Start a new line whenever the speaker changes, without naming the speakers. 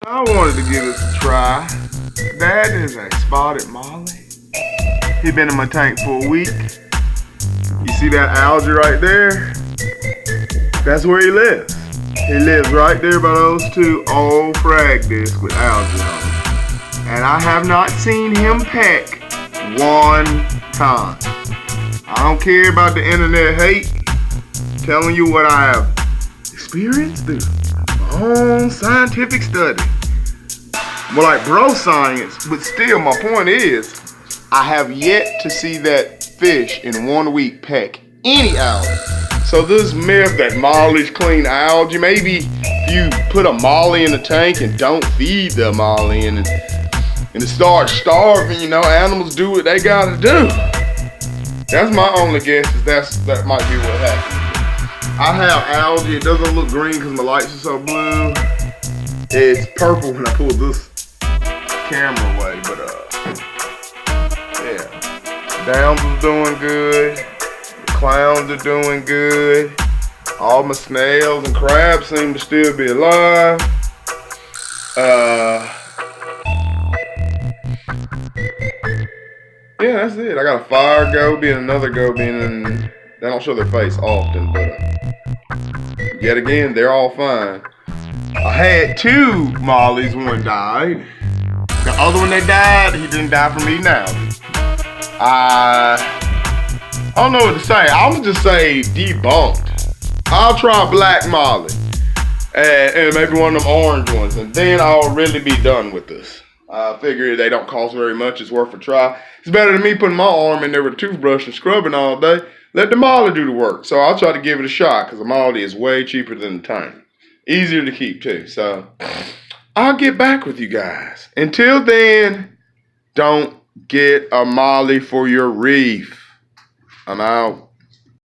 I wanted to give this a try. That is a spotted molly. He been in my tank for a week. You see that algae right there? That's where he lives. He lives right there by those two old frag discs with algae on them. And I have not seen him peck one time. I don't care about the internet hate. I'm telling you what I have experienced through my own scientific study. More like bro science, but still my point is, I have yet to see that fish in 1 week peck any algae. So this myth that mollies clean algae, maybe if you put a molly in the tank and don't feed the molly and it starts starving, you know, animals do what they gotta do. That's my only guess, is that might be what happened. I have algae, it doesn't look green because my lights are so blue. It's purple when I pull this camera away, but yeah. Downs is doing good. The clowns are doing good. All my snails and crabs seem to still be alive. Yeah, that's it. I got a fire goby and another goby, and they don't show their face often, but yet again, they're all fine. I had 2 mollies, one died. The other one that died, he didn't die from eating algae. I don't know what to say. I would just say debunked. I'll try black molly and maybe one of them orange ones, and then I'll really be done with this. I figure they don't cost very much. It's worth a try. It's better than me putting my arm in there with a toothbrush and scrubbing all day. Let the molly do the work. So I'll try to give it a shot because the molly is way cheaper than the tank. Easier to keep too. So I'll get back with you guys. Until then, don't get a molly for your reef. I'm out.